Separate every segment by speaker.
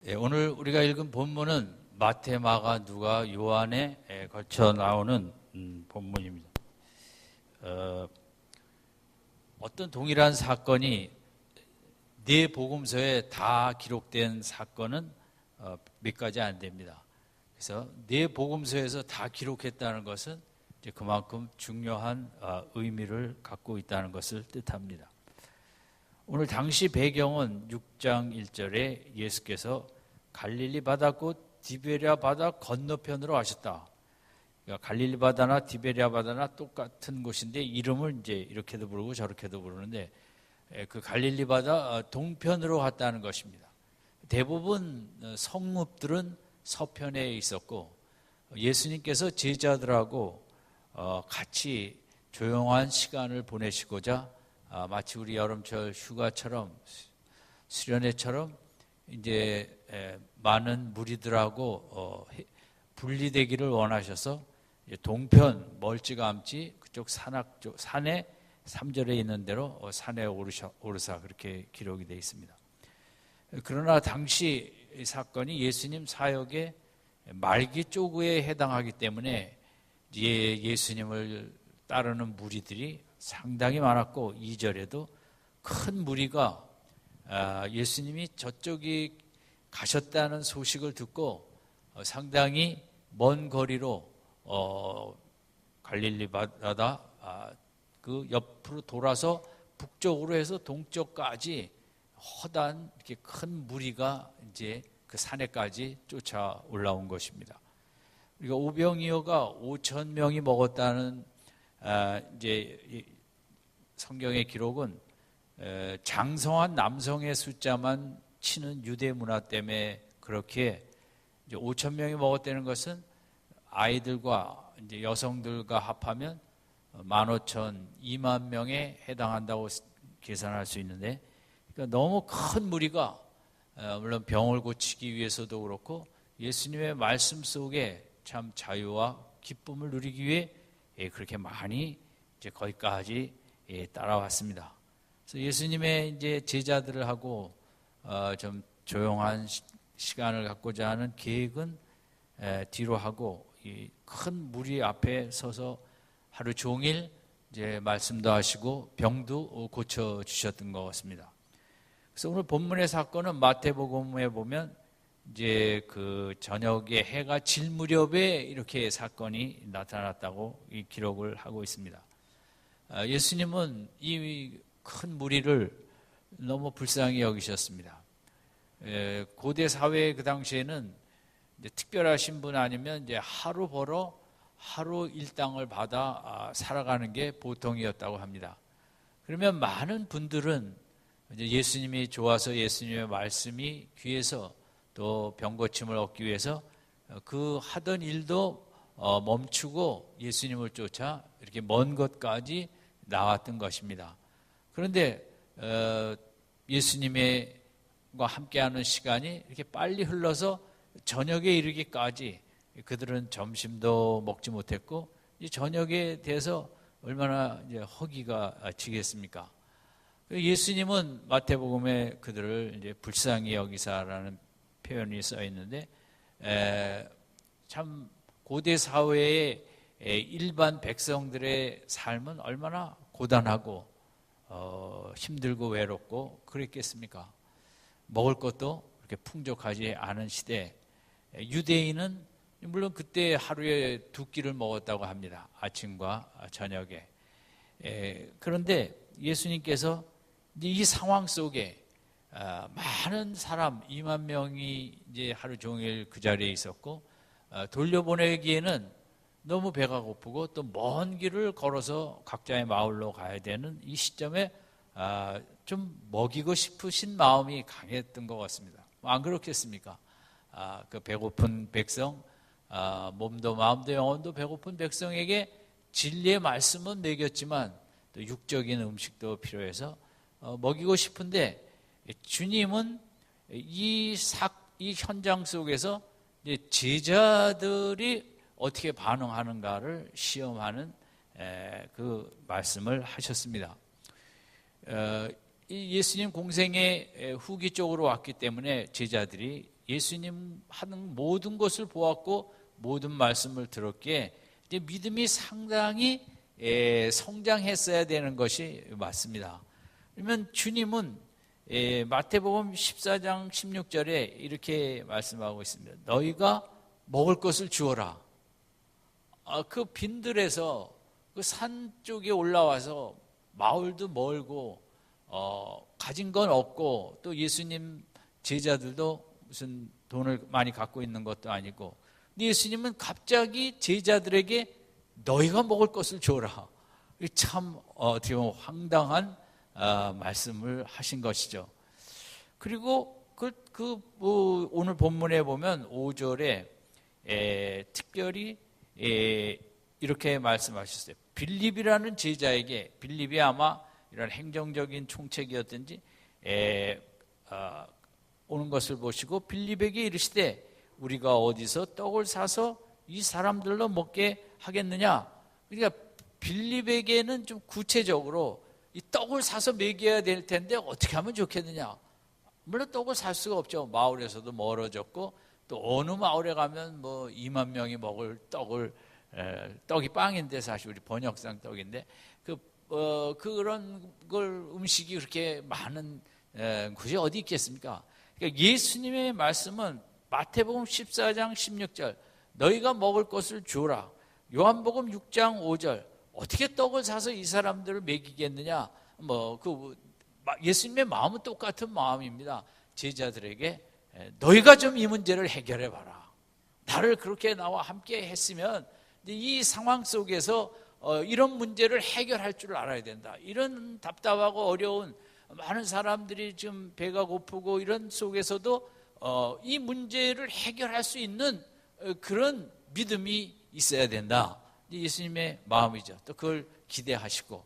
Speaker 1: 오늘 우리가 읽은 본문은 마태, 마가, 누가, 요한에 걸쳐 나오는 본문입니다. 어떤 동일한 사건이 네 복음서에 다 기록된 사건은 몇 가지 안 됩니다. 그래서 네 복음서에서 다 기록했다는 것은 이제 그만큼 중요한 의미를 갖고 있다는 것을 뜻합니다. 오늘 당시 배경은 6장 1절에 예수께서 갈릴리 바다 곧 디베랴 바다 건너편으로 하셨다. 그러니까 갈릴리 바다나 디베랴 바다나 똑같은 곳인데 이름을 이제 이렇게도 부르고 저렇게도 부르는데 그 갈릴리 바다 동편으로 갔다는 것입니다. 대부분 성읍들은 서편에 있었고 예수님께서 제자들하고 같이 조용한 시간을 보내시고자 마치 우리 여름철 휴가처럼 수련회처럼 이제 많은 무리들하고 분리되기를 원하셔서 동편 멀찌감치 그쪽 산에 3절에 있는 대로 산에 오르사 그렇게 기록이 되어 있습니다. 그러나 당시 이 사건이 예수님 사역의 말기 쪽에 해당하기 때문에 예수님을 따르는 무리들이 상당히 많았고 2절에도 큰 무리가 예수님이 저쪽이 가셨다는 소식을 듣고 상당히 먼 거리로 갈릴리 바다 그 옆으로 돌아서 북쪽으로 해서 동쪽까지 허단 이렇게 큰 무리가 이제 그 산에까지 쫓아 올라온 것입니다. 우리가 오병이어가 5천 명이 먹었다는 이제 성경의 기록은 장성한 남성의 숫자만 치는 유대 문화 때문에 그렇게 이제 5천 명이 먹었다는 것은 아이들과 이제 여성들과 합하면 15,000, 2만 명에 해당한다고 계산할 수 있는데, 그러니까 너무 큰 무리가 물론 병을 고치기 위해서도 그렇고 예수님의 말씀 속에 참 자유와 기쁨을 누리기 위해 그렇게 많이 이제 거기까지 따라왔습니다. 그래서 예수님의 이제 제자들을 하고 좀 조용한 시간을 갖고자 하는 계획은 뒤로 하고 이 큰 무리 앞에 서서 하루 종일 이제 말씀도 하시고 병도 고쳐 주셨던 것 같습니다. 그래서 오늘 본문의 사건은 마태복음에 보면 이제 그 저녁에 해가 질 무렵에 이렇게 사건이 나타났다고 이 기록을 하고 있습니다. 예수님은 이 큰 무리를 너무 불쌍히 여기셨습니다. 고대 사회 그 당시에는 이제 특별하신 분 아니면 이제 하루 벌어 하루 일당을 받아 살아가는 게 보통이었다고 합니다. 그러면 많은 분들은 이제 예수님이 좋아서 예수님의 말씀이 귀해서 또 병고침을 얻기 위해서 그 하던 일도 멈추고 예수님을 쫓아 이렇게 먼 곳까지 나왔던 것입니다. 그런데 예수님과 함께하는 시간이 이렇게 빨리 흘러서 저녁에 이르기까지 그들은 점심도 먹지 못했고 저녁에 대해서 얼마나 이제 허기가 지겠습니까? 예수님은 마태복음에 그들을 이제 불쌍히 여기사라는 표현이 써 있는데 참 고대 사회의 일반 백성들의 삶은 얼마나 고단하고 힘들고 외롭고 그랬겠습니까? 먹을 것도 그렇게 풍족하지 않은 시대. 유대인은 물론 그때 하루에 2끼를 먹었다고 합니다. 아침과 저녁에. 그런데 예수님께서 이 상황 속에 많은 사람 2만 명이 이제 하루 종일 그 자리에 있었고 돌려보내기에는 너무 배가 고프고 또 먼 길을 걸어서 각자의 마을로 가야 되는 이 시점에 좀 먹이고 싶으신 마음이 강했던 것 같습니다. 안 그렇겠습니까? 그 배고픈 백성, 몸도 마음도 영혼도 배고픈 백성에게 진리의 말씀은 먹였지만 또 육적인 음식도 필요해서 먹이고 싶은데 주님은 이 현장 속에서 이제 제자들이 어떻게 반응하는가를 시험하는 그 말씀을 하셨습니다. 예수님 공생의 후기 쪽으로 왔기 때문에 제자들이 예수님 하는 모든 것을 보았고 모든 말씀을 들었기에 이제 믿음이 상당히 성장했어야 되는 것이 맞습니다. 그러면 주님은 마태복음 14장 16절에 이렇게 말씀하고 있습니다. 너희가 먹을 것을 주어라. 그 빈들에서 그 산 쪽에 올라와서 마을도 멀고 가진 건 없고 또 예수님 제자들도 무슨 돈을 많이 갖고 있는 것도 아니고 근데 예수님은 갑자기 제자들에게 너희가 먹을 것을 줘라. 참 어떻게 보면 황당한 말씀을 하신 것이죠. 그리고 오늘 본문에 보면 5절에 특별히 이렇게 말씀하셨어요. 빌립이라는 제자에게, 빌립이 아마 이런 행정적인 총책이었든지 오는 것을 보시고 빌립에게 이르시되 우리가 어디서 떡을 사서 이 사람들로 먹게 하겠느냐. 그러니까 빌립에게는 좀 구체적으로 이 떡을 사서 먹여야 될 텐데 어떻게 하면 좋겠느냐. 물론 떡을 살 수가 없죠. 마을에서도 멀어졌고 또 어느 마을에 가면 뭐 2만 명이 먹을 떡이 빵인데 사실 우리 번역상 떡인데 그런 걸 음식이 그렇게 많은 곳이 어디 있겠습니까? 그러니까 예수님의 말씀은 마태복음 14장 16절 너희가 먹을 것을 주라. 요한복음 6장 5절 어떻게 떡을 사서 이 사람들을 먹이겠느냐. 예수님의 마음은 똑같은 마음입니다. 제자들에게 너희가 좀 이 문제를 해결해 봐라. 나를 그렇게 나와 함께 했으면 이 상황 속에서 이런 문제를 해결할 줄 알아야 된다. 이런 답답하고 어려운 많은 사람들이 지금 배가 고프고 이런 속에서도 이 문제를 해결할 수 있는 그런 믿음이 있어야 된다. 예수님의 마음이죠. 또 그걸 기대하시고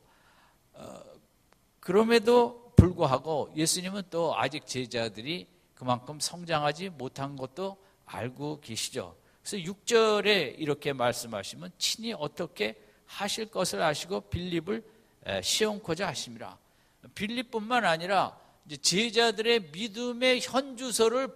Speaker 1: 그럼에도 불구하고 예수님은 또 아직 제자들이 그만큼 성장하지 못한 것도 알고 계시죠. 그래서 6절에 이렇게 말씀하시면 친히 어떻게 하실 것을 아시고 빌립을 시험코자 하심이라. 빌립뿐만 아니라 이제 제자들의 믿음의 현주소를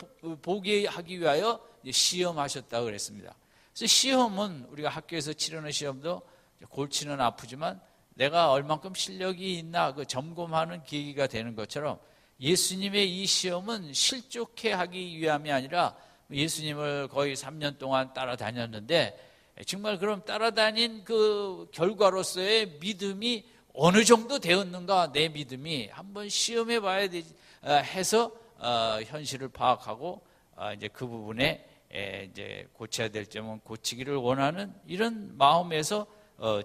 Speaker 1: 보게 하기 위하여 시험하셨다고 그랬습니다. 그래서 시험은 우리가 학교에서 치르는 시험도 골치는 아프지만 내가 얼만큼 실력이 있나 그 점검하는 계기가 되는 것처럼 예수님의 이 시험은 실족해 하기 위함이 아니라 예수님을 거의 3년 동안 따라다녔는데 정말 그럼 따라다닌 그 결과로서의 믿음이 어느 정도 되었는가 내 믿음이 한번 시험해 봐야 되지 해서 현실을 파악하고 이제 그 부분에 이제 고쳐야 될 점은 고치기를 원하는 이런 마음에서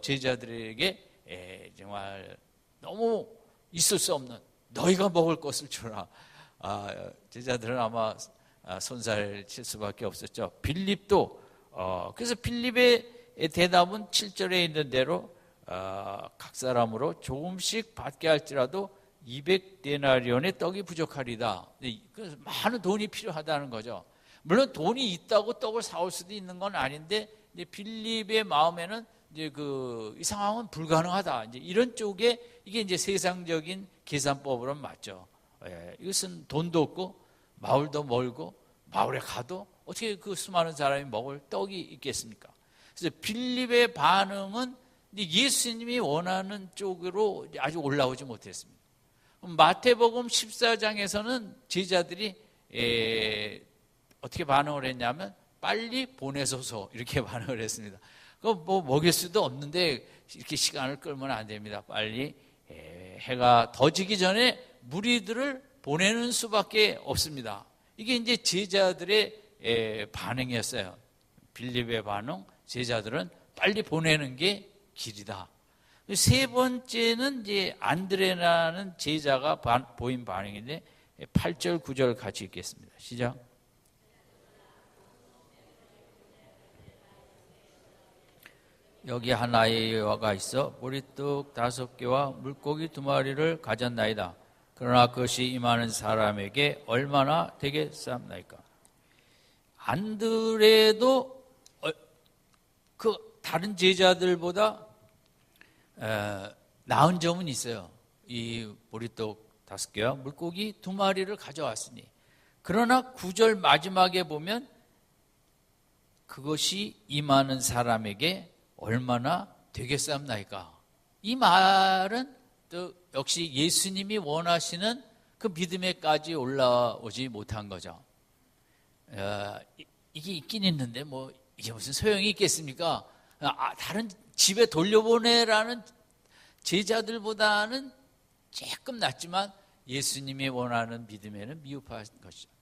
Speaker 1: 제자들에게 정말 너무 있을 수 없는 너희가 먹을 것을 주라. 제자들은 아마 손살 칠 수밖에 없었죠. 빌립도 그래서 빌립의 대답은 7절에 있는 대로 각 사람으로 조금씩 받게 할지라도 200데나리온의 떡이 부족하리다. 많은 돈이 필요하다는 거죠. 물론 돈이 있다고 떡을 사올 수도 있는 건 아닌데 빌립의 마음에는 이제 이 상황은 불가능하다. 이제 이런 쪽에 이게 이제 세상적인 계산법으로는 맞죠. 이것은 돈도 없고 마을도 멀고 마을에 가도 어떻게 그 수많은 사람이 먹을 떡이 있겠습니까? 그래서 빌립의 반응은 예수님이 원하는 쪽으로 아직 올라오지 못했습니다. 마태복음 14장에서는 제자들이 어떻게 반응을 했냐면 빨리 보내소서 이렇게 반응을 했습니다. 그거 먹일 수도 없는데 이렇게 시간을 끌면 안 됩니다. 빨리 해가 더 지기 전에 무리들을 보내는 수밖에 없습니다. 이게 이제 제자들의 반응이었어요. 빌립의 반응, 제자들은 빨리 보내는 게 길이다. 세 번째는 이제 안드레라는 제자가 보인 반응인데 8절, 9절 같이 읽겠습니다. 시작. 여기 하나의 여호와가 있어 보리떡 5개와 물고기 2마리를 가졌나이다. 그러나 그것이 임하는 사람에게 얼마나 되겠사옵나이까. 안드레도 그 다른 제자들보다 나은 점은 있어요. 이 보리떡 5개와 물고기 2마리를 가져왔으니 그러나 9절 마지막에 보면 그것이 임하는 사람에게 얼마나 되겠사옵나이까. 이 말은 또 역시 예수님이 원하시는 그 믿음에까지 올라오지 못한 거죠. 이게 있긴 있는데 뭐 이게 무슨 소용이 있겠습니까? 다른 집에 돌려보내라는 제자들보다는 조금 낫지만 예수님이 원하는 믿음에는 미흡한 것이죠.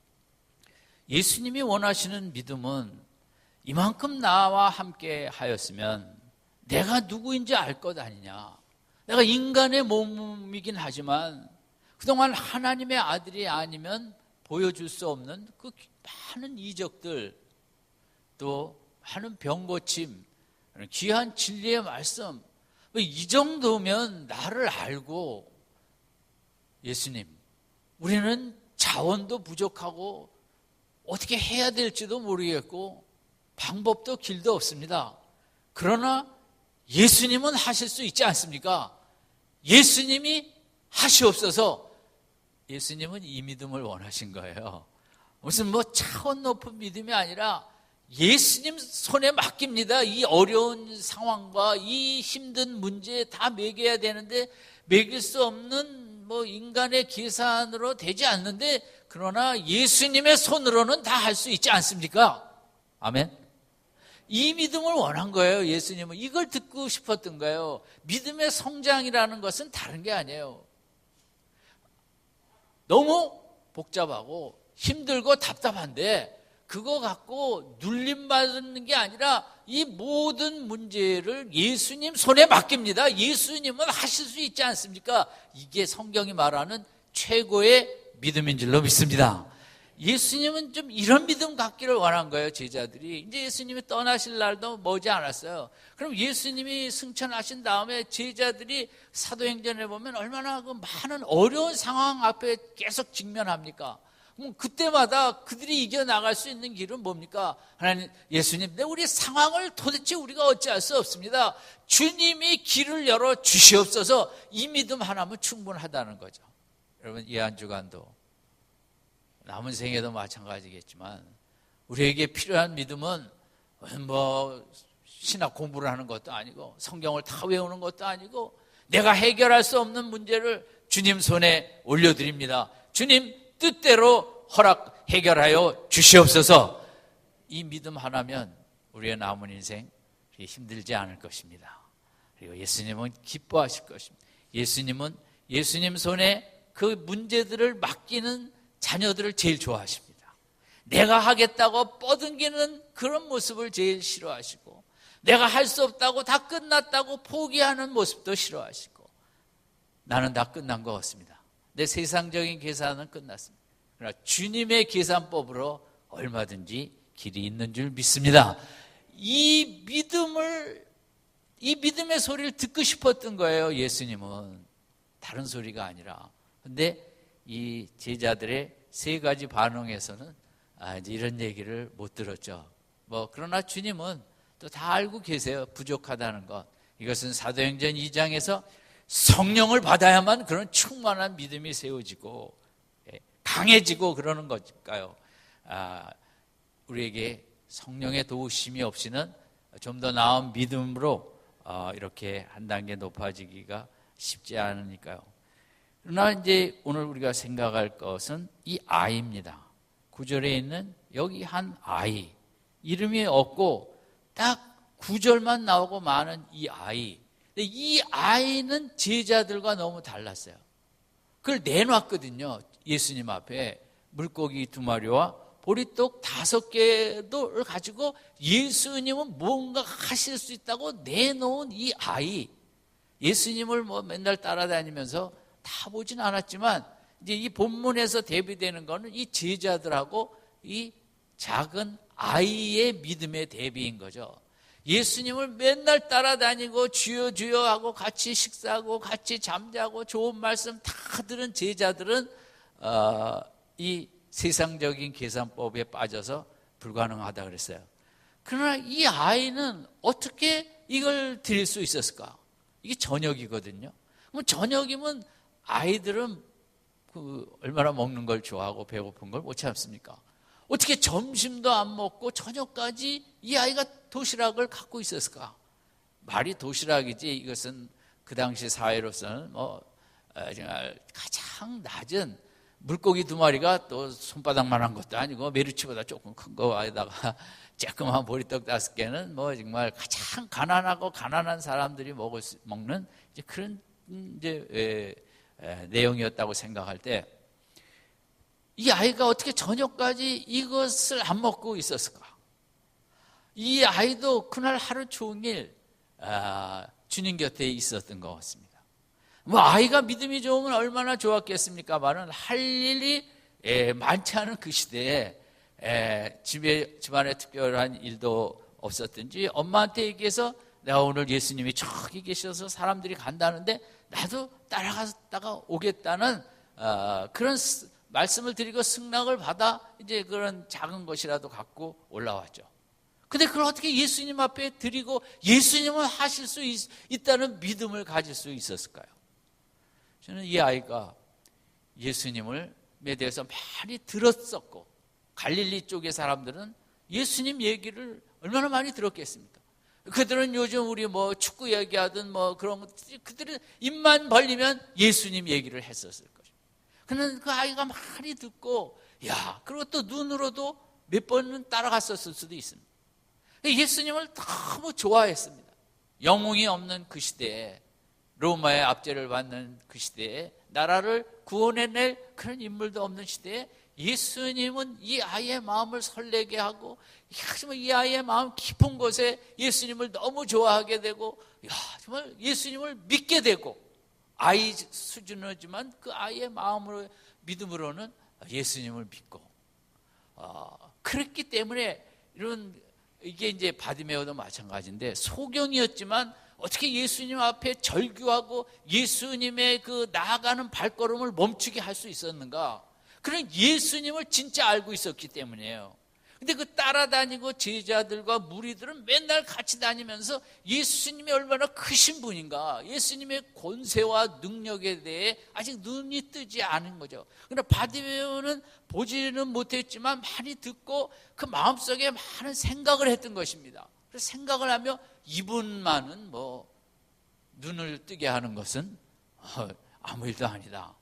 Speaker 1: 예수님이 원하시는 믿음은 이만큼 나와 함께 하였으면 내가 누구인지 알 것 아니냐. 내가 인간의 몸이긴 하지만 그동안 하나님의 아들이 아니면 보여줄 수 없는 그 많은 이적들, 또 많은 병고침, 귀한 진리의 말씀, 이 정도면 나를 알고, 예수님, 우리는 자원도 부족하고 어떻게 해야 될지도 모르겠고 방법도 길도 없습니다. 그러나 예수님은 하실 수 있지 않습니까? 예수님이 하시옵소서. 예수님은 이 믿음을 원하신 거예요. 무슨 뭐 차원 높은 믿음이 아니라 예수님 손에 맡깁니다. 이 어려운 상황과 이 힘든 문제에 다 매겨야 되는데 매길 수 없는 뭐 인간의 계산으로 되지 않는데, 그러나 예수님의 손으로는 다 할 수 있지 않습니까? 아멘. 이 믿음을 원한 거예요. 예수님은 이걸 듣고 싶었던 거예요. 믿음의 성장이라는 것은 다른 게 아니에요. 너무 복잡하고 힘들고 답답한데 그거 갖고 눌림받는 게 아니라 이 모든 문제를 예수님 손에 맡깁니다. 예수님은 하실 수 있지 않습니까? 이게 성경이 말하는 최고의 믿음인 줄로 믿습니다. 예수님은 좀 이런 믿음 갖기를 원한 거예요. 제자들이 이제 예수님이 떠나실 날도 머지 않았어요. 그럼 예수님이 승천하신 다음에 제자들이 사도행전에 보면 얼마나 그 많은 어려운 상황 앞에 계속 직면합니까? 그럼 그때마다 그들이 이겨나갈 수 있는 길은 뭡니까? 하나님, 예수님, 우리 상황을 도대체 우리가 어찌할 수 없습니다. 주님이 길을 열어 주시옵소서. 이 믿음 하나면 충분하다는 거죠. 여러분, 이 한 주간도 남은 생에도 마찬가지겠지만 우리에게 필요한 믿음은 뭐 신학 공부를 하는 것도 아니고 성경을 다 외우는 것도 아니고 내가 해결할 수 없는 문제를 주님 손에 올려드립니다. 주님 뜻대로 해결하여 주시옵소서. 이 믿음 하나면 우리의 남은 인생 힘들지 않을 것입니다. 그리고 예수님은 기뻐하실 것입니다. 예수님은 예수님 손에 그 문제들을 맡기는 자녀들을 제일 좋아하십니다. 내가 하겠다고 뻗은기는 그런 모습을 제일 싫어하시고, 내가 할 수 없다고 다 끝났다고 포기하는 모습도 싫어하시고, 나는 다 끝난 것 같습니다. 내 세상적인 계산은 끝났습니다. 그러나 주님의 계산법으로 얼마든지 길이 있는 줄 믿습니다. 이 믿음의 소리를 듣고 싶었던 거예요. 예수님은 다른 소리가 아니라. 근데 이 제자들의 세 가지 반응에서는 이제 이런 얘기를 못 들었죠. 그러나 주님은 또 다 알고 계세요. 부족하다는 것. 이것은 사도행전 2장에서 성령을 받아야만 그런 충만한 믿음이 세워지고 강해지고 그러는 걸까요? 우리에게 성령의 도우심이 없이는 좀 더 나은 믿음으로 이렇게 한 단계 높아지기가 쉽지 않으니까요. 그러나 이제 오늘 우리가 생각할 것은 이 아이입니다. 9절에 있는 여기 한 아이, 이름이 없고 딱 9절만 나오고 많은 이 아이. 근데 이 아이는 제자들과 너무 달랐어요. 그걸 내놨거든요. 예수님 앞에 물고기 2마리와 보리떡 5개를 가지고 예수님은 뭔가 하실 수 있다고 내놓은 이 아이. 예수님을 맨날 따라다니면서 다 보진 않았지만 이제 이 본문에서 대비되는 거는 이 제자들하고 이 작은 아이의 믿음의 대비인 거죠. 예수님을 맨날 따라다니고 주여 주여 하고 같이 식사하고 같이 잠자고 좋은 말씀 다 들은 제자들은 이 세상적인 계산법에 빠져서 불가능하다 그랬어요. 그러나 이 아이는 어떻게 이걸 드릴 수 있었을까? 이게 저녁이거든요. 그럼 저녁이면 아이들은 얼마나 먹는 걸 좋아하고 배고픈 걸 못 참습니까? 어떻게 점심도 안 먹고 저녁까지 이 아이가 도시락을 갖고 있었을까? 말이 도시락이지 이것은 그 당시 사회로서는 정말 가장 낮은 물고기 2마리가 또 손바닥만한 것도 아니고 메리치보다 조금 큰 거에다가 쬐끄만 보리떡 5개는 정말 가장 가난한 사람들이 먹는 이제 그런 내용이었다고 생각할 때 이 아이가 어떻게 저녁까지 이것을 안 먹고 있었을까? 이 아이도 그날 하루 종일 주님 곁에 있었던 것 같습니다. 아이가 믿음이 좋으면 얼마나 좋았겠습니까만은 할 일이 많지 않은 그 시대에 집안에 특별한 일도 없었든지 엄마한테 얘기해서 내가 오늘 예수님이 저기 계셔서 사람들이 간다는데 나도 따라갔다가 오겠다는 그런 말씀을 드리고 승낙을 받아 이제 그런 작은 것이라도 갖고 올라왔죠. 근데 그걸 어떻게 예수님 앞에 드리고 예수님은 하실 수 있다는 믿음을 가질 수 있었을까요? 저는 이 아이가 예수님에 대해서 많이 들었었고 갈릴리 쪽의 사람들은 예수님 얘기를 얼마나 많이 들었겠습니까? 그들은 요즘 우리 축구 얘기하든 그런 것, 그들은 입만 벌리면 예수님 얘기를 했었을 것입니다. 그는 그 아이가 많이 듣고 그리고 또 눈으로도 몇 번은 따라갔었을 수도 있습니다. 예수님을 너무 좋아했습니다. 영웅이 없는 그 시대에 로마의 압제를 받는 그 시대에 나라를 구원해낼 그런 인물도 없는 시대에 예수님은 이 아이의 마음을 설레게 하고 이 아이의 마음 깊은 곳에 예수님을 너무 좋아하게 되고 정말 예수님을 믿게 되고 아이 수준이지만 그 아이의 마음으로 믿음으로는 예수님을 믿고 그랬기 때문에 이게 이제 바디메오도 마찬가지인데 소경이었지만 어떻게 예수님 앞에 절규하고 예수님의 그 나아가는 발걸음을 멈추게 할 수 있었는가? 그런 예수님을 진짜 알고 있었기 때문이에요. 근데 그 따라다니고 제자들과 무리들은 맨날 같이 다니면서 예수님이 얼마나 크신 분인가, 예수님의 권세와 능력에 대해 아직 눈이 뜨지 않은 거죠. 그러나 바디메오는 보지는 못했지만 많이 듣고 그 마음속에 많은 생각을 했던 것입니다. 그래서 생각을 하며 이분만은 눈을 뜨게 하는 것은 아무 일도 아니다.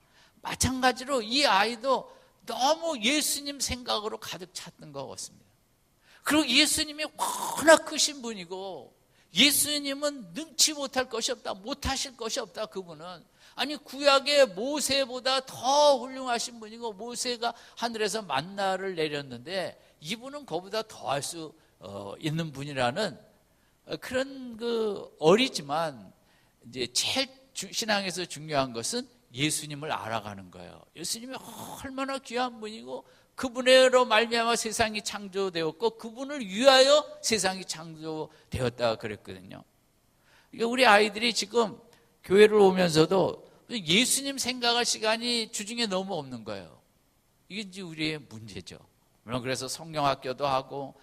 Speaker 1: 마찬가지로 이 아이도 너무 예수님 생각으로 가득 찼던 것 같습니다. 그리고 예수님이 워낙 크신 분이고 예수님은 능치 못할 것이 없다, 못하실 것이 없다. 그분은 구약의 모세보다 더 훌륭하신 분이고 모세가 하늘에서 만나를 내렸는데 이분은 그보다 더 할 수 있는 분이라는 그런 어리지만 이제 제일 신앙에서 중요한 것은 예수님을 알아가는 거예요. 예수님이 얼마나 귀한 분이고 그분으로 말미암아 세상이 창조되었고 그분을 위하여 세상이 창조되었다 그랬거든요. 그러니까 우리 아이들이 지금 교회를 오면서도 예수님 생각할 시간이 주중에 너무 없는 거예요. 이게 이제 우리의 문제죠. 물론 그래서 성경학교도 하고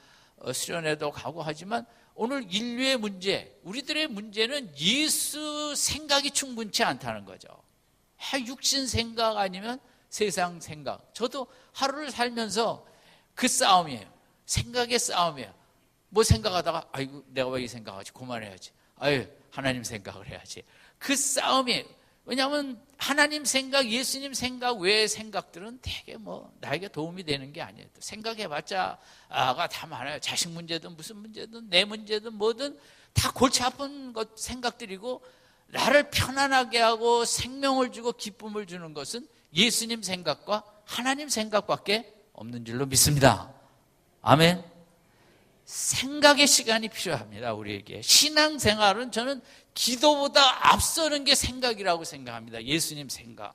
Speaker 1: 수련회도 가고 하지만 오늘 인류의 문제, 우리들의 문제는 예수 생각이 충분치 않다는 거죠. 육신 생각 아니면 세상 생각. 저도 하루를 살면서 그 싸움이에요. 생각의 싸움이에요. 생각하다가 아이고 내가 왜 이 생각하지? 그만해야지. 하나님 생각을 해야지. 그 싸움이에요. 왜냐하면 하나님 생각, 예수님 생각 외의 생각들은 되게 나에게 도움이 되는 게 아니에요. 생각해봤자가 다 많아요. 자식 문제든 무슨 문제든 내 문제든 뭐든 다 골치 아픈 생각들이고 나를 편안하게 하고 생명을 주고 기쁨을 주는 것은 예수님 생각과 하나님 생각밖에 없는 줄로 믿습니다. 아멘. 생각의 시간이 필요합니다. 우리에게. 신앙생활은 저는 기도보다 앞서는 게 생각이라고 생각합니다. 예수님 생각.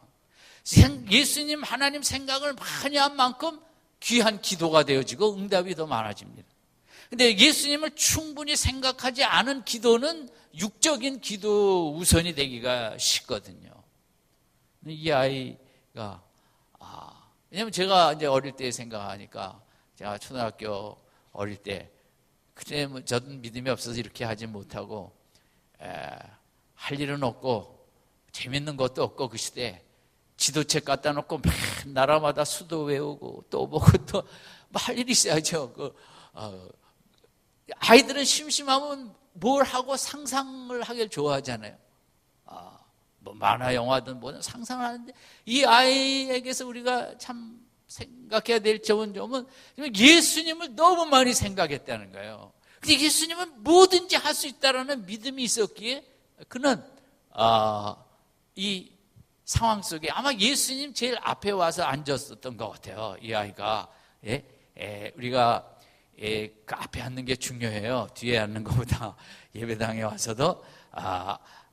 Speaker 1: 예수님 하나님 생각을 많이 한 만큼 귀한 기도가 되어지고 응답이 더 많아집니다. 근데 예수님을 충분히 생각하지 않은 기도는 육적인 기도 우선이 되기가 쉽거든요. 이 아이가 왜냐면 제가 이제 어릴 때 생각하니까 제가 초등학교 어릴 때 그때 저는 믿음이 없어서 이렇게 하지 못하고 할 일은 없고 재밌는 것도 없고 그 시대에 지도책 갖다 놓고 막 나라마다 수도 외우고 또 뭐고 또 할 일이 있어야죠. 아이들은 심심하면 뭘 하고 상상을 하길 좋아하잖아요. 뭐 만화 영화든 뭐든 상상을 하는데 이 아이에게서 우리가 참 생각해야 될 좋은 점은 예수님을 너무 많이 생각했다는 거예요. 근데 예수님은 뭐든지 할 수 있다라는 믿음이 있었기에 그는 이 상황 속에 아마 예수님 제일 앞에 와서 앉았었던 것 같아요. 이 아이가. 우리가 그 앞에 앉는 게 중요해요. 뒤에 앉는 것보다. 예배당에 와서도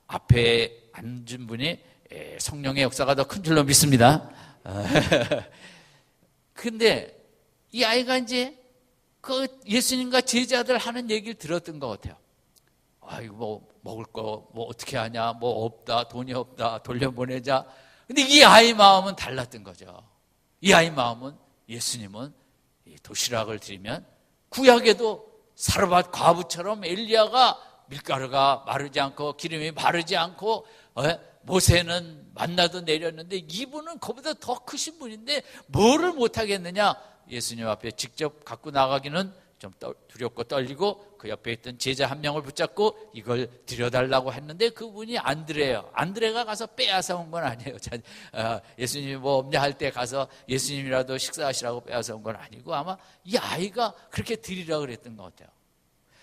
Speaker 1: 앞에 앉은 분이 성령의 역사가 더 큰 줄로 믿습니다. 근데 이 아이가 이제 그 예수님과 제자들 하는 얘기를 들었던 것 같아요. 이거 뭐 먹을 거 뭐 어떻게 하냐, 뭐 없다, 돈이 없다, 돌려보내자. 근데 이 아이 마음은 달랐던 거죠. 이 아이 마음은 예수님은 도시락을 드리면 구약에도 사르밧 과부처럼 엘리야가 밀가루가 마르지 않고 기름이 마르지 않고 모세는 만나도 내렸는데 이분은 그보다 더 크신 분인데 뭐를 못하겠느냐. 예수님 앞에 직접 갖고 나가기는 좀 두렵고 떨리고 그 옆에 있던 제자 한 명을 붙잡고 이걸 드려달라고 했는데 그분이 안드레예요. 안드레가 가서 빼앗아 온 건 아니에요. 예수님이 뭐 없냐 할 때 가서 예수님이라도 식사하시라고 빼앗아 온 건 아니고 아마 이 아이가 그렇게 드리라고 그랬던 것 같아요.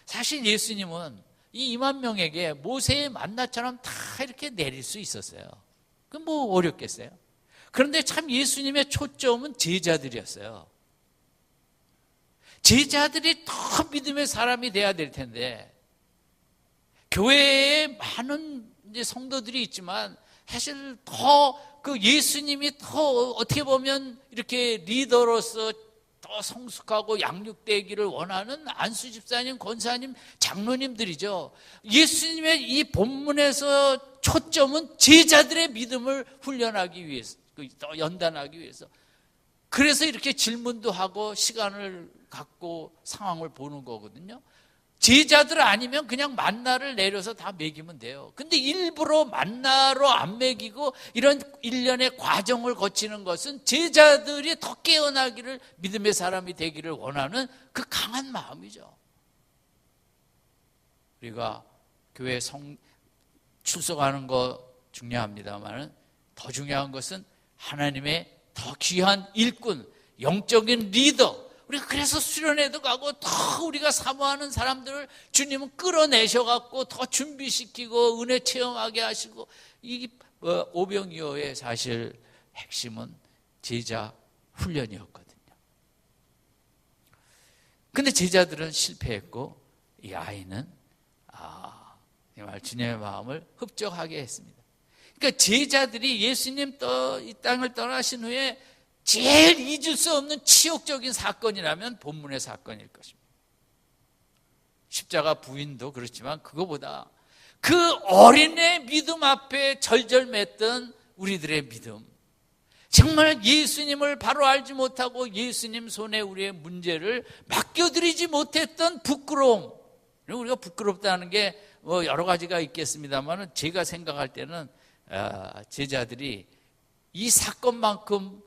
Speaker 1: 사실 예수님은 이 2만 명에게 모세의 만나처럼 다 이렇게 내릴 수 있었어요. 그건 뭐 어렵겠어요. 그런데 참 예수님의 초점은 제자들이었어요. 제자들이 더 믿음의 사람이 돼야 될 텐데 교회에 많은 이제 성도들이 있지만 사실 더 그 예수님이 더 어떻게 보면 이렇게 리더로서 더 성숙하고 양육되기를 원하는 안수 집사님, 권사님, 장로님들이죠. 예수님의 이 본문에서 초점은 제자들의 믿음을 훈련하기 위해서, 더 연단하기 위해서. 그래서 이렇게 질문도 하고 시간을 갖고 상황을 보는 거거든요. 제자들 아니면 그냥 만나를 내려서 다 먹이면 돼요. 근데 일부러 만나로 안 먹이고 이런 일련의 과정을 거치는 것은 제자들이 더 깨어나기를, 믿음의 사람이 되기를 원하는 그 강한 마음이죠. 우리가 교회 출석하는 거 중요합니다만 더 중요한 것은 하나님의 더 귀한 일꾼, 영적인 리더, 우리가 그래서 수련회도 가고 더 우리가 사모하는 사람들을 주님은 끌어내셔갖고 더 준비시키고 은혜 체험하게 하시고, 이 오병이어의 사실 핵심은 제자 훈련이었거든요. 근데 제자들은 실패했고 이 아이는 정말 주님의 마음을 흡족하게 했습니다. 그러니까 제자들이 예수님 이 땅을 떠나신 후에 제일 잊을 수 없는 치욕적인 사건이라면 본문의 사건일 것입니다. 십자가 부인도 그렇지만 그거보다 그 어린의 믿음 앞에 절절맸던 우리들의 믿음, 정말 예수님을 바로 알지 못하고 예수님 손에 우리의 문제를 맡겨드리지 못했던 부끄러움. 우리가 부끄럽다는 게 뭐 여러 가지가 있겠습니다만 제가 생각할 때는 제자들이 이 사건만큼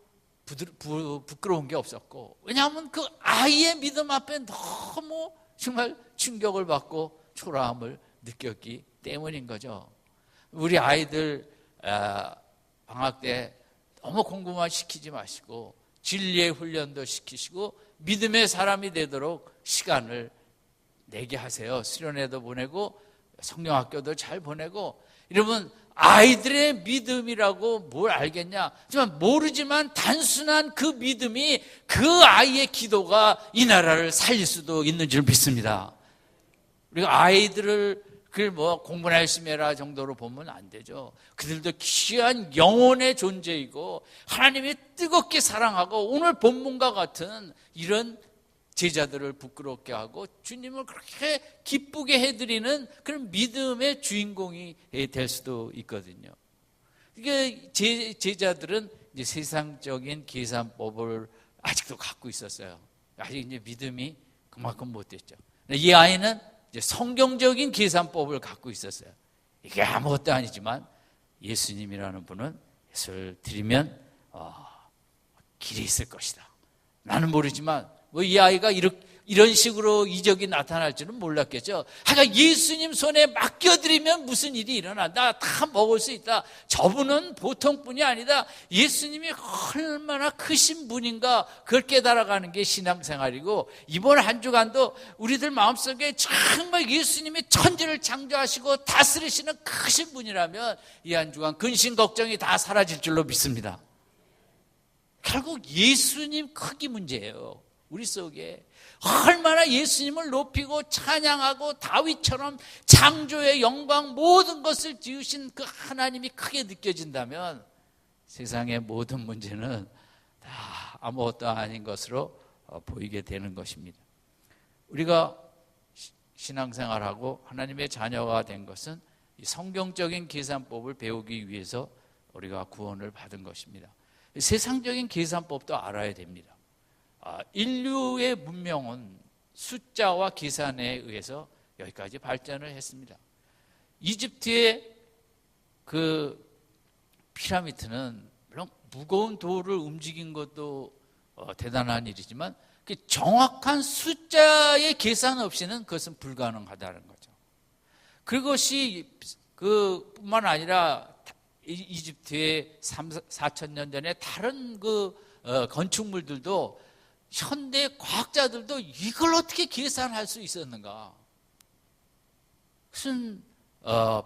Speaker 1: 부끄러운 게 없었고, 왜냐하면 그 아이의 믿음 앞에 너무 정말 충격을 받고 초라함을 느꼈기 때문인 거죠. 우리 아이들 방학 때 너무 공부만 시키지 마시고 진리의 훈련도 시키시고 믿음의 사람이 되도록 시간을 내게 하세요. 수련회도 보내고 성령학교도 잘 보내고. 이러면 아이들의 믿음이라고 뭘 알겠냐? 하지만 모르지만 단순한 그 믿음이 그 아이의 기도가 이 나라를 살릴 수도 있는 줄 믿습니다. 우리가 아이들을 공부나 열심히 해라 정도로 보면 안 되죠. 그들도 귀한 영혼의 존재이고 하나님이 뜨겁게 사랑하고 오늘 본문과 같은 이런 제자들을 부끄럽게 하고 주님을 그렇게 기쁘게 해드리는 그런 믿음의 주인공이 될 수도 있거든요. 이게 제자들은 이제 세상적인 계산법을 아직도 갖고 있었어요. 아직 이제 믿음이 그만큼 못됐죠. 이 아이는 이제 성경적인 계산법을 갖고 있었어요. 이게 아무것도 아니지만 예수님이라는 분은 예수를 드리면 길이 있을 것이다. 나는 모르지만 뭐 이 아이가 이런 식으로 이적이 나타날 줄은 몰랐겠죠. 하여간 예수님 손에 맡겨드리면 무슨 일이 일어난다. 다 먹을 수 있다. 저분은 보통 분이 아니다. 예수님이 얼마나 크신 분인가 그걸 깨달아가는 게 신앙생활이고, 이번 한 주간도 우리들 마음속에 정말 예수님이 천지를 창조하시고 다스리시는 크신 분이라면 이 한 주간 근심 걱정이 다 사라질 줄로 믿습니다. 결국 예수님 크기 문제예요. 우리 속에 얼마나 예수님을 높이고 찬양하고 다윗처럼 창조의 영광 모든 것을 지으신 그 하나님이 크게 느껴진다면 세상의 모든 문제는 다 아무것도 아닌 것으로 보이게 되는 것입니다. 우리가 신앙생활하고 하나님의 자녀가 된 것은 이 성경적인 계산법을 배우기 위해서 우리가 구원을 받은 것입니다. 세상적인 계산법도 알아야 됩니다. 인류의 문명은 숫자와 계산에 의해서 여기까지 발전을 했습니다. 이집트의 그 피라미드는 물론 무거운 돌을 움직인 것도 대단한 일이지만 정확한 숫자의 계산 없이는 그것은 불가능하다는 거죠. 그것이 그뿐만 아니라 이집트의 4,000년 전에 다른 건축물들도 현대 과학자들도 이걸 어떻게 계산할 수 있었는가? 무슨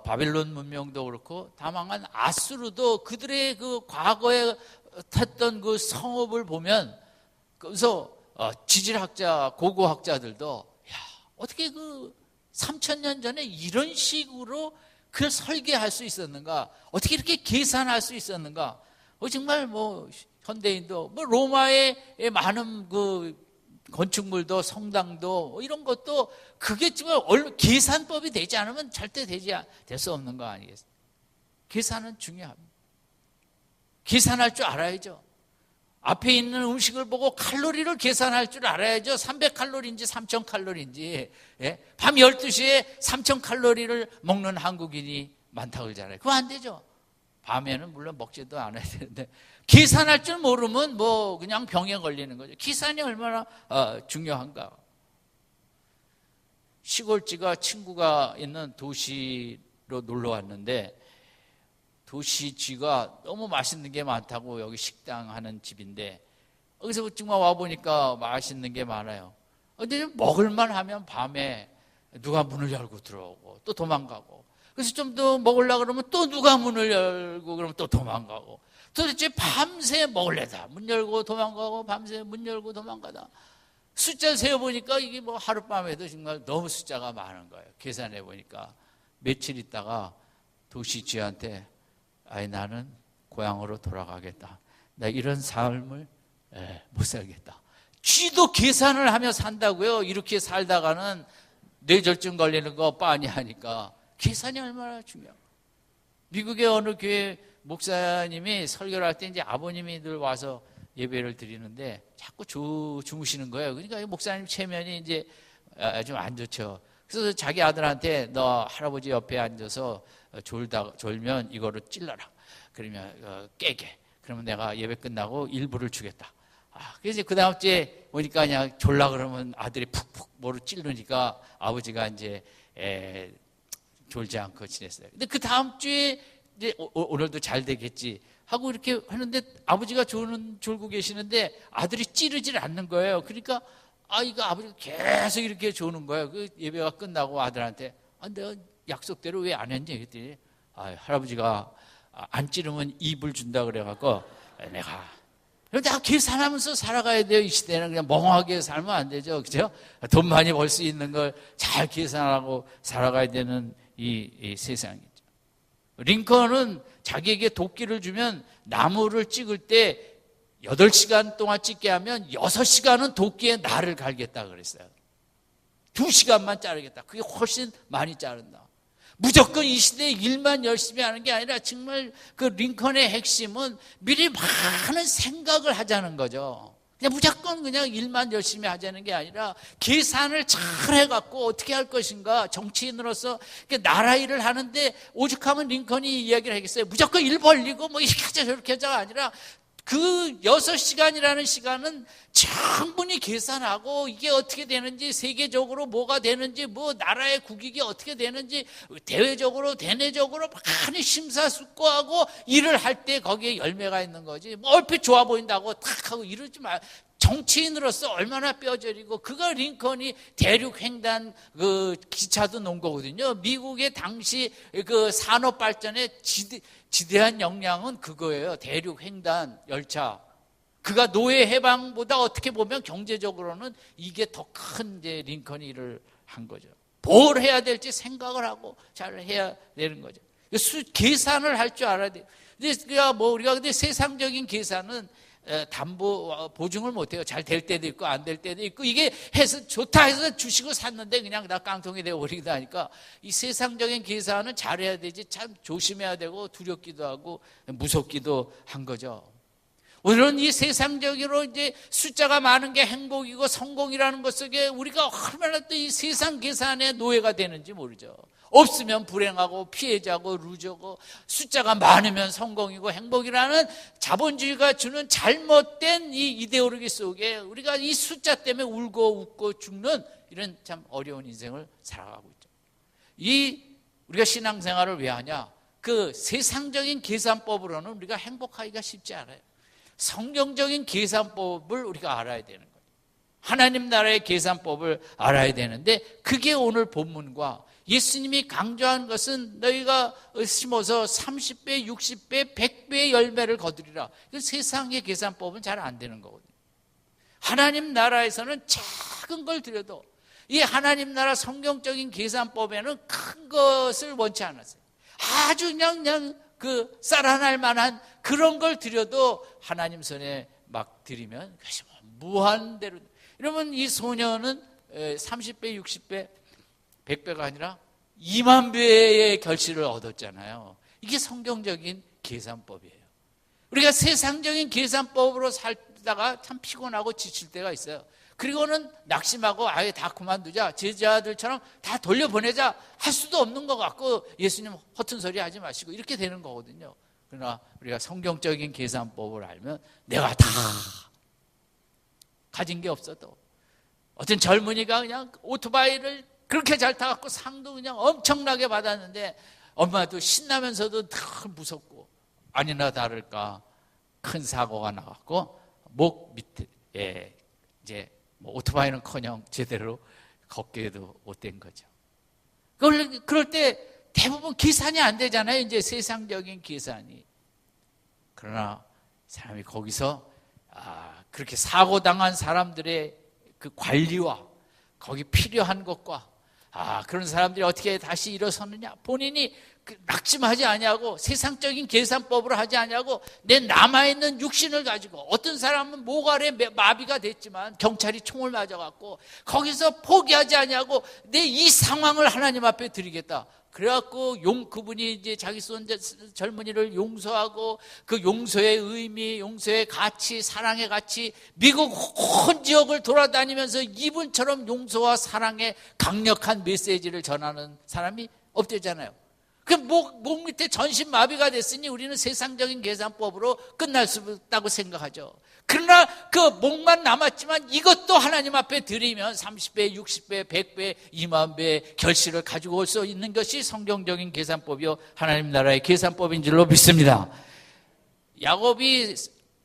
Speaker 1: 바벨론 문명도 그렇고 다 망한 아수르도 그들의 그 과거에 했던 그 성읍을 보면 그래서 지질학자, 고고학자들도 야, 어떻게 3,000년 전에 이런 식으로 그걸 설계할 수 있었는가? 어떻게 이렇게 계산할 수 있었는가? 정말 현대인도 로마의 많은 그 건축물도 성당도 이런 것도 그게 정말 계산법이 되지 않으면 절대 될 수 없는 거 아니겠어요? 계산은 중요합니다. 계산할 줄 알아야죠. 앞에 있는 음식을 보고 칼로리를 계산할 줄 알아야죠. 300칼로리인지 3000칼로리인지. 밤 12시에 3000칼로리를 먹는 한국인이 많다고 그러잖아요. 그거 안 되죠. 밤에는 물론 먹지도 않아야 되는데 계산할 줄 모르면 그냥 병에 걸리는 거죠. 계산이 얼마나 중요한가. 시골지가 친구가 있는 도시로 놀러 왔는데 도시쥐가 너무 맛있는 게 많다고 여기 식당 하는 집인데 여기서 정말 와보니까 맛있는 게 많아요. 근데 먹을만 하면 밤에 누가 문을 열고 들어오고 또 도망가고, 그래서 좀 더 먹으려고 그러면 또 누가 문을 열고 그러면 또 도망가고, 도대체 밤새 먹을래다 문 열고 도망가고 밤새 문 열고 도망가다 숫자 세어보니까 이게 하룻밤에도 정말 너무 숫자가 많은 거예요. 계산해보니까 며칠 있다가 도시쥐한테 나는 고향으로 돌아가겠다. 나 이런 삶을 못 살겠다. 쥐도 계산을 하며 산다고요. 이렇게 살다가는 뇌졸중 걸리는 거 뻔히 하니까 계산이 얼마나 중요해요. 미국의 어느 교회 목사님이 설교를 할 때 이제 아버님이 늘 와서 예배를 드리는데 자꾸 주무시는 거예요. 그러니까 목사님 체면이 이제 좀 안 좋죠. 그래서 자기 아들한테 너 할아버지 옆에 앉아서 졸면 이거를 찔러라. 그러면 깨게. 그러면 내가 예배 끝나고 일부를 주겠다. 그래서 그 다음 주에 오니까 그냥 졸라 그러면 아들이 푹푹 뭐를 찔르니까 아버지가 이제 졸지 않고 지냈어요. 근데 그 다음 주에 이제 오늘도 잘 되겠지 하고 이렇게 하는데 아버지가 졸고 계시는데 아들이 찌르질 않는 거예요. 그러니까 이거 아버지가 계속 이렇게 조는 거예요. 그 예배가 끝나고 아들한테 내가 약속대로 왜 안 했니? 그랬더니 할아버지가 안 찌르면 입을 준다 그래갖고 내가 계산하면서 살아가야 돼요. 이 시대는 그냥 멍하게 살면 안 되죠. 그죠? 돈 많이 벌 수 있는 걸 잘 계산하고 살아가야 되는 이 세상이죠. 링컨은 자기에게 도끼를 주면 나무를 찍을 때 8시간 동안 찍게 하면 6시간은 도끼에 날을 갈겠다 그랬어요. 2시간만 자르겠다. 그게 훨씬 많이 자른다. 무조건 이 시대에 일만 열심히 하는 게 아니라 정말 그 링컨의 핵심은 미리 많은 생각을 하자는 거죠. 그냥 무조건 그냥 일만 열심히 하자는 게 아니라 계산을 잘 해갖고 어떻게 할 것인가. 정치인으로서 나라 일을 하는데 오죽하면 링컨이 이야기를 하겠어요. 무조건 일 벌리고 뭐 이렇게 하자 저렇게 하자가 아니라 그 6시간이라는 시간은 충분히 계산하고 이게 어떻게 되는지, 세계적으로 뭐가 되는지, 뭐 나라의 국익이 어떻게 되는지 대외적으로 대내적으로 많이 심사숙고하고 일을 할 때 거기에 열매가 있는 거지. 뭐 얼핏 좋아 보인다고 탁 하고 이러지 마. 정치인으로서 얼마나 뼈저리고, 그가 링컨이 대륙 횡단 그 기차도 놓은 거거든요. 미국의 당시 그 산업 발전에 지대한 역량은 그거예요. 대륙 횡단 열차. 그가 노예 해방보다 어떻게 보면 경제적으로는 이게 더 큰 이제 링컨이 일을 한 거죠. 뭘 해야 될지 생각을 하고 잘 해야 되는 거죠. 계산을 할 줄 알아야 돼요. 근데 세상적인 계산은 보증을 못해요. 잘 될 때도 있고 안 될 때도 있고, 이게 해서 좋다 해서 주식을 샀는데 그냥 다 깡통이 되어버리기도 하니까 이 세상적인 계산은 잘해야 되지, 참 조심해야 되고 두렵기도 하고 무섭기도 한 거죠. 오늘은 이 세상적으로 이제 숫자가 많은 게 행복이고 성공이라는 것 속에 우리가 얼마나 또 이 세상 계산의 노예가 되는지 모르죠. 없으면 불행하고 피해자고 루저고, 숫자가 많으면 성공이고 행복이라는 자본주의가 주는 잘못된 이 이데올로기 속에 우리가 이 숫자 때문에 울고 웃고 죽는 이런 참 어려운 인생을 살아가고 있죠. 우리가 신앙생활을 왜 하냐? 그 세상적인 계산법으로는 우리가 행복하기가 쉽지 않아요. 성경적인 계산법을 우리가 알아야 되는 거예요. 하나님 나라의 계산법을 알아야 되는데, 그게 오늘 본문과 예수님이 강조한 것은 너희가 심어서 30배, 60배, 100배의 열매를 거두리라. 세상의 계산법은 잘 안 되는 거거든요. 하나님 나라에서는 작은 걸 드려도, 이 하나님 나라 성경적인 계산법에는 큰 것을 원치 않았어요. 아주 그냥 그 쌀아날 만한 그런 걸 드려도 하나님 손에 막 드리면 그것이 무한대로. 이러면 이 소녀는 30배, 60배, 100배가 아니라 2만 배의 결실을 얻었잖아요. 이게 성경적인 계산법이에요. 우리가 세상적인 계산법으로 살다가 참 피곤하고 지칠 때가 있어요. 그리고는 낙심하고 아예 다 그만두자, 제자들처럼 다 돌려보내자 할 수도 없는 것 같고, 예수님 허튼 소리 하지 마시고 이렇게 되는 거거든요. 그러나 우리가 성경적인 계산법을 알면 내가 다 가진 게 없어도, 어떤 젊은이가 그냥 오토바이를 그렇게 잘 타갖고 상도 그냥 엄청나게 받았는데 엄마도 신나면서도 늘 무섭고, 아니나 다를까 큰 사고가 나갖고 목 밑에 이제 오토바이는커녕 제대로 걷게도 못된 거죠. 그럴 때 대부분 계산이 안 되잖아요. 이제 세상적인 계산이. 그러나 사람이 거기서 그렇게 사고당한 사람들의 그 관리와 거기 필요한 것과 그런 사람들이 어떻게 다시 일어서느냐, 본인이 낙심하지 아니하고 세상적인 계산법으로 하지 아니하고 내 남아있는 육신을 가지고, 어떤 사람은 모발에 마비가 됐지만 경찰이 총을 맞아갖고 거기서 포기하지 아니하고 내 이 상황을 하나님 앞에 드리겠다. 그래갖고 그분이 이제 자기 젊은이를 용서하고 그 용서의 의미, 용서의 가치, 사랑의 가치, 미국 온 지역을 돌아다니면서 이분처럼 용서와 사랑의 강력한 메시지를 전하는 사람이 없대잖아요. 목 밑에 전신마비가 됐으니 우리는 세상적인 계산법으로 끝날 수 있다고 생각하죠. 그러나 그 목만 남았지만 이것도 하나님 앞에 드리면 30배, 60배, 100배, 2만 배의 결실을 가지고 올 수 있는 것이 성경적인 계산법이요 하나님 나라의 계산법인 줄로 믿습니다. 야곱이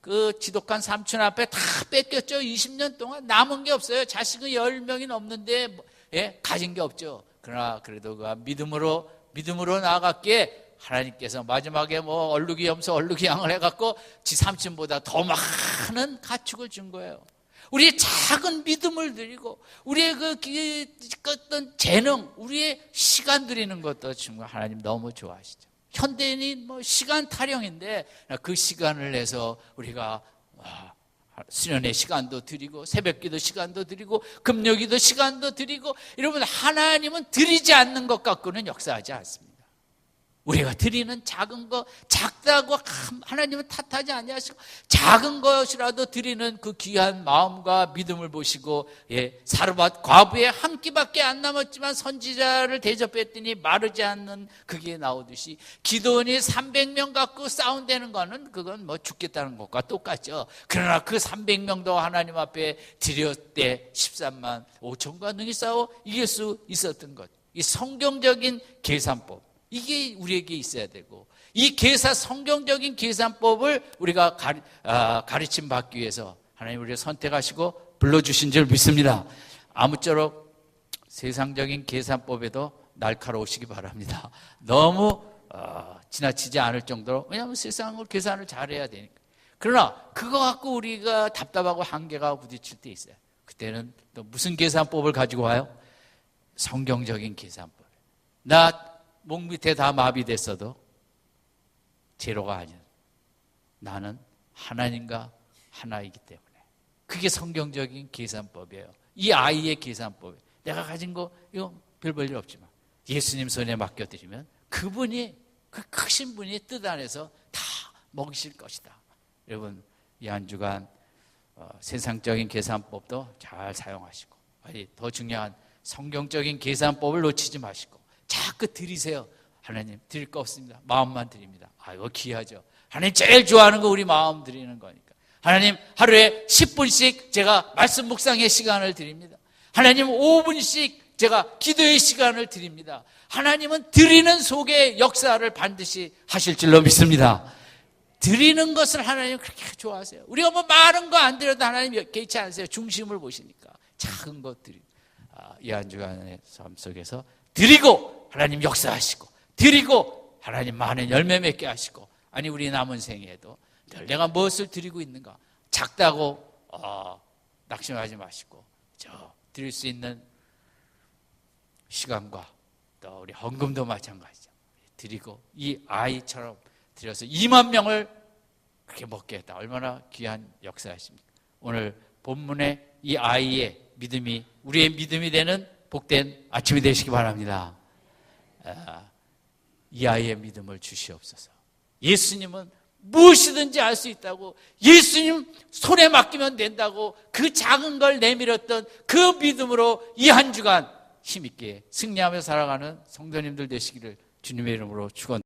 Speaker 1: 그 지독한 삼촌 앞에 다 뺏겼죠. 20년 동안 남은 게 없어요. 자식은 10명이 넘는데 가진 게 없죠. 그러나 그래도 그 믿음으로 나아갔기에 하나님께서 마지막에 얼룩이 염소 얼룩이 양을 해갖고 지 삼촌보다 더 많은 가축을 준 거예요. 우리의 작은 믿음을 드리고 우리의 어떤 재능, 우리의 시간 드리는 것도 정말 하나님 너무 좋아하시죠. 현대인이 시간 타령인데 그 시간을 내서 우리가 수련의 시간도 드리고 새벽기도 시간도 드리고 금요기도 시간도 드리고, 여러분 하나님은 드리지 않는 것 갖고는 역사하지 않습니다. 우리가 드리는 작은 것, 작다고 하나님은 탓하지 아니하시고 작은 것이라도 드리는 그 귀한 마음과 믿음을 보시고, 사르밧 과부의 한 끼밖에 안 남았지만 선지자를 대접했더니 마르지 않는 그게 나오듯이 기도원이 300명 갖고 싸운다는 거는 그건 뭐 죽겠다는 것과 똑같죠. 그러나 그 300명도 하나님 앞에 드렸대 13만 5천과 능히 싸워 이길 수 있었던 것. 이 성경적인 계산법, 이게 우리에게 있어야 되고, 이 성경적인 계산법을 우리가 가르침 받기 위해서 하나님 우리를 선택하시고 불러주신 줄 믿습니다. 아무쪼록 세상적인 계산법에도 날카로우시기 바랍니다. 너무 지나치지 않을 정도로, 왜냐하면 세상을 계산을 잘해야 되니까. 그러나 그거 갖고 우리가 답답하고 한계가 부딪힐 때 있어요. 그때는 또 무슨 계산법을 가지고 와요? 성경적인 계산법. 나 목 밑에 다 마비됐어도 제로가 아니야. 나는 하나님과 하나이기 때문에. 그게 성경적인 계산법이에요. 이 아이의 계산법. 내가 가진 거 이거 별 볼일 없지만 예수님 손에 맡겨드리면 그분이, 그 크신 분이 뜻 안에서 다 먹이실 것이다. 여러분, 이 한 주간 세상적인 계산법도 잘 사용하시고, 더 중요한 성경적인 계산법을 놓치지 마시고 자꾸 드리세요. 하나님 드릴 거 없습니다. 마음만 드립니다. 이거 귀하죠. 하나님 제일 좋아하는 거 우리 마음 드리는 거니까. 하나님 하루에 10분씩 제가 말씀 묵상의 시간을 드립니다. 하나님 5분씩 제가 기도의 시간을 드립니다. 하나님은 드리는 속에 역사를 반드시 하실 줄로 믿습니다. 드리는 것을 하나님 그렇게 좋아하세요. 우리가 뭐 많은 거 안 드려도 하나님 개의치 않으세요. 중심을 보시니까 작은 것 드리고, 이 한 주간의 삶 속에서 드리고 하나님 역사하시고, 드리고 하나님 많은 열매 맺게 하시고, 아니 우리 남은 생에도 늘 내가 무엇을 드리고 있는가, 작다고 낙심하지 마시고 드릴 수 있는 시간과 또 우리 헌금도 마찬가지죠. 드리고 이 아이처럼 드려서 2만 명을 그렇게 먹게 했다. 얼마나 귀한 역사이십니까? 오늘 본문의 이 아이의 믿음이 우리의 믿음이 되는 복된 아침이 되시기 바랍니다. 이 아이의 믿음을 주시옵소서. 예수님은 무엇이든지 할 수 있다고, 예수님 손에 맡기면 된다고, 그 작은 걸 내밀었던 그 믿음으로 이 한 주간 힘있게 승리하며 살아가는 성도님들 되시기를 주님의 이름으로 축원합니다.